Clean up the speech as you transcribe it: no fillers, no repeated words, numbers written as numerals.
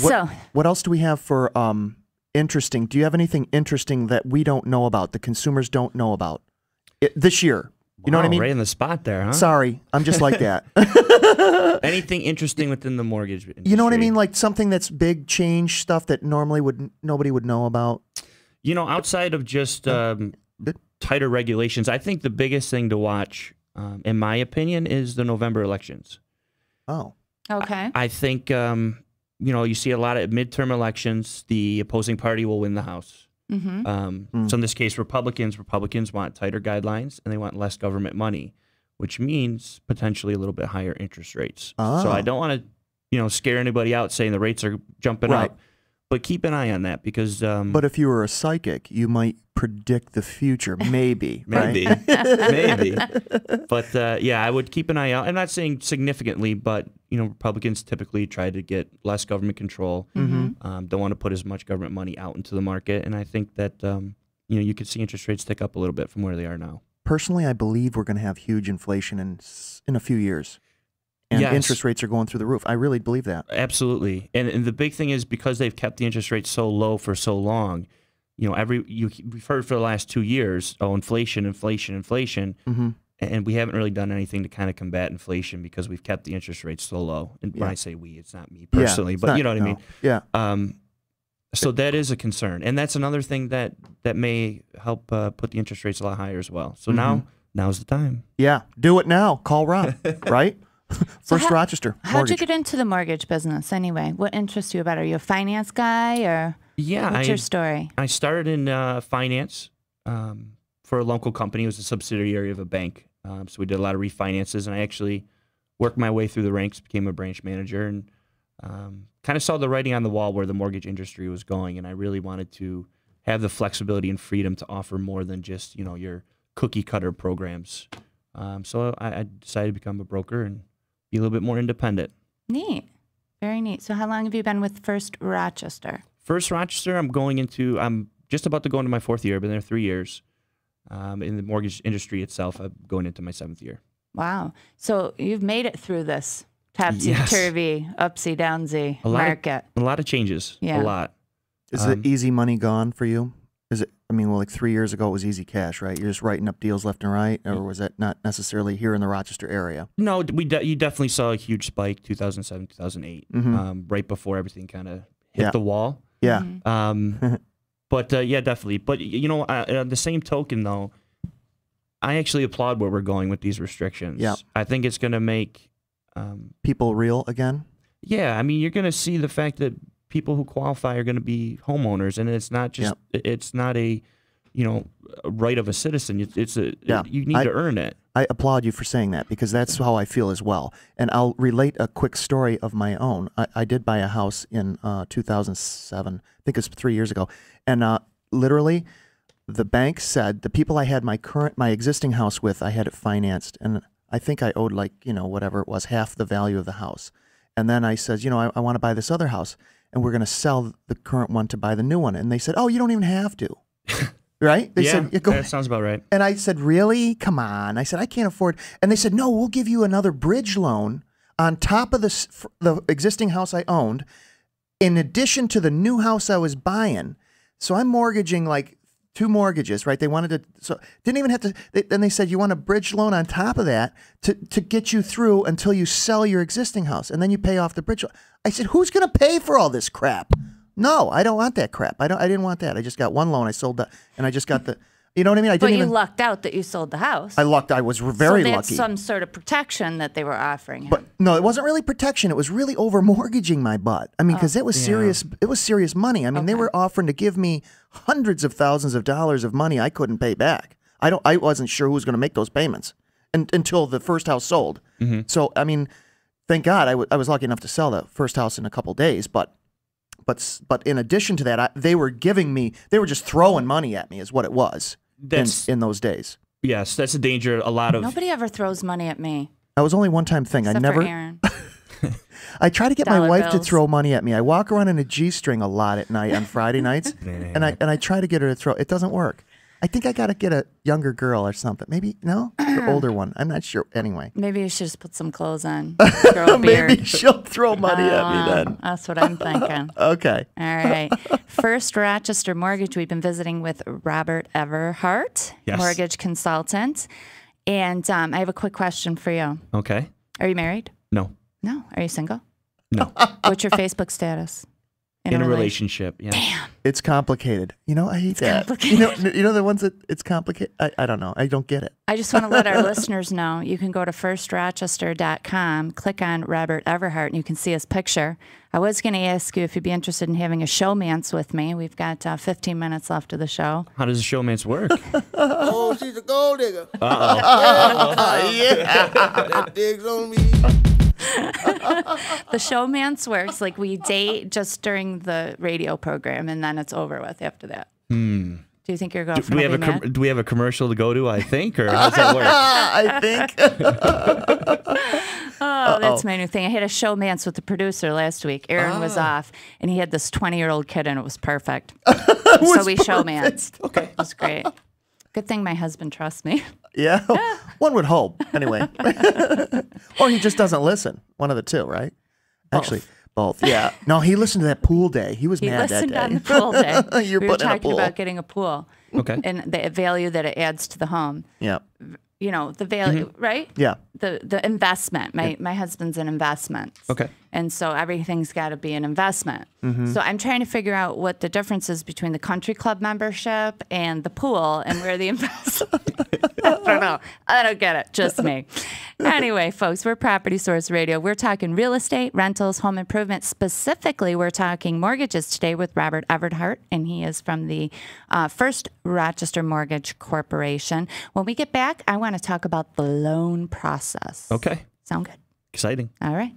What else do we have for interesting? Do you have anything interesting that we don't know about, the consumers don't know about this year? You know what I mean? Right in the spot there, huh? Sorry, I'm just like that. Anything interesting within the mortgage industry? You know what I mean? Like something that's big change stuff that normally nobody would know about. You know, outside of just tighter regulations, I think the biggest thing to watch, in my opinion, is the November elections. Oh. Okay. I think, you know, you see a lot of midterm elections, the opposing party will win the House. So in this case, Republicans want tighter guidelines and they want less government money, which means potentially a little bit higher interest rates. So I don't want to, you know, scare anybody out saying the rates are jumping up, but keep an eye on that because. But if you were a psychic, you might predict the future, maybe. Maybe, right? maybe. But yeah, I would keep an eye out. I'm not saying significantly, but you know, Republicans typically try to get less government control. Don't want to put as much government money out into the market, and I think that you know, you could see interest rates tick up a little bit from where they are now. Personally, I believe we're going to have huge inflation in a few years. And interest rates are going through the roof. I really believe that. Absolutely. And the big thing is because they've kept the interest rates so low for so long, you know, we've heard for the last 2 years, oh, inflation, inflation, inflation. And we haven't really done anything to kind of combat inflation because we've kept the interest rates so low. And when I say we, it's not me personally, but you know what I mean? Yeah. So that is a concern. And that's another thing that may help put the interest rates a lot higher as well. So now's the time. Yeah. Do it now. Call Rob, right? First Rochester. How'd you get into the mortgage business anyway? What interests you about it? Are you a finance guy or what's your story? I started in finance for a local company. It was a subsidiary of a bank. So we did a lot of refinances, and I actually worked my way through the ranks, became a branch manager, and kind of saw the writing on the wall where the mortgage industry was going, and I really wanted to have the flexibility and freedom to offer more than just, you know, your cookie cutter programs. So I decided to become a broker and be a little bit more independent. Neat. Very neat. So how long have you been with First Rochester? First Rochester, I'm just about to go into my 4th year. I've been there 3 years. In the mortgage industry itself, I'm going into my 7th year. Wow. So you've made it through this topsy-turvy, upsy-downsy market. A lot of changes. A lot. Is the easy money gone for you? Is it? I mean, well, like 3 years ago, it was easy cash, right? You're just writing up deals left and right, or was that not necessarily here in the Rochester area? No, you definitely saw a huge spike 2007, 2008, right before everything kind of hit the wall. Yeah. But yeah, definitely. But you know, on the same token, though, I actually applaud where we're going with these restrictions. Yeah. I think it's going to make people real again. Yeah, I mean, you're going to see the fact that people who qualify are going to be homeowners, and it's not just it's not a, you know, a right of a citizen. It's a you need to earn it. I applaud you for saying that because that's how I feel as well. And I'll relate a quick story of my own. I did buy a house in 2007. I think it's 3 years ago, and literally, the bank said the people I had my existing house with, I had it financed, and I think I owed, like, you know, whatever it was, half the value of the house. And then I said, you know, I want to buy this other house, and we're going to sell the current one to buy the new one. And they said, oh, you don't even have to. Right? They said, that sounds about right. And I said, really? Come on. I said, I can't afford. And they said, no, we'll give you another bridge loan on top of the existing house I owned, in addition to the new house I was buying. So I'm mortgaging like 2 mortgages, right? They wanted to, so didn't even have to, then they said, you want a bridge loan on top of that to get you through until you sell your existing house, and then you pay off the bridge loan. I said, who's going to pay for all this crap? No, I don't want that crap. I didn't want that. I just got one loan. I sold that, and I just got the, you know what I mean? But you lucked out that you sold the house. I was very lucky. So that's some sort of protection that they were offering him. But no, it wasn't really protection. It was really over mortgaging my butt. I mean, because it was serious. It was serious money. I mean, they were offering to give me hundreds of thousands of dollars of money I couldn't pay back. I wasn't sure who was going to make those payments until the first house sold. So I mean, thank God I was lucky enough to sell the first house in a couple days. But in addition to that, they were just throwing money at me, is what it was. In those days. Yes, that's a danger. A lot of nobody ever throws money at me. That was only one-time thing. Except I never. For Aaron. I try to get my wife to throw money at me. I walk around in a G-string a lot at night on Friday nights, and I try to get her to throw. It doesn't work. I think I got to get a younger girl or something. Maybe, no? The older one. I'm not sure. Anyway. Maybe you should just put some clothes on. Grow a beard. Maybe she'll throw money at me then. That's what I'm thinking. Okay. All right. First Rochester Mortgage. We've been visiting with Robert Everhart, Yes. mortgage consultant. And I have a quick question for you. Okay. Are you married? No. No. Are you single? No. What's your Facebook status? In a relationship. Yeah. Damn. It's complicated. You know, I hate that. complicated. You know the ones that it's complicated? I don't know. I don't get it. I just want to let our listeners know you can go to firstrochester.com, click on Robert Everhart, and you can see his picture. I was going to ask you if you'd be interested in having a showmance with me. We've got 15 minutes left of the show. How does a showmance work? Oh, she's a gold digger. Yeah. That digs on me. The showmance works like we date just during the radio program, and then it's over with after that. Do you think your girlfriend will be mad? Do we have a commercial to go to, I think, or how does that work? I think. Oh, that's my new thing. I had a showmance with the producer last week. Aaron was off, and he had this 20-year-old kid, and it was perfect. So we showmanced. Okay. It was great. Good thing my husband trusts me. Yeah. One would hope. Anyway. Or he just doesn't listen. One of the two, right? Actually, both. Yeah. No, he listened to that pool day. He was He mad that listened day. on the pool day. You're we were putting in a talking pool. about getting a pool Okay. and the value that it adds to the home. Yeah. You know, the value, right? Yeah. The investment. My husband's an investment. Okay. And so everything's got to be an investment. So I'm trying to figure out what the difference is between the country club membership and the pool and where the investment. I don't know. I don't get it. Just me. Anyway, folks, we're Property Source Radio. We're talking real estate, rentals, home improvement. Specifically, we're talking mortgages today with Robert Everhart, and he is from the First Rochester Mortgage Corporation. When we get back, I want to talk about the loan process. Okay. Sound good? Exciting. All right.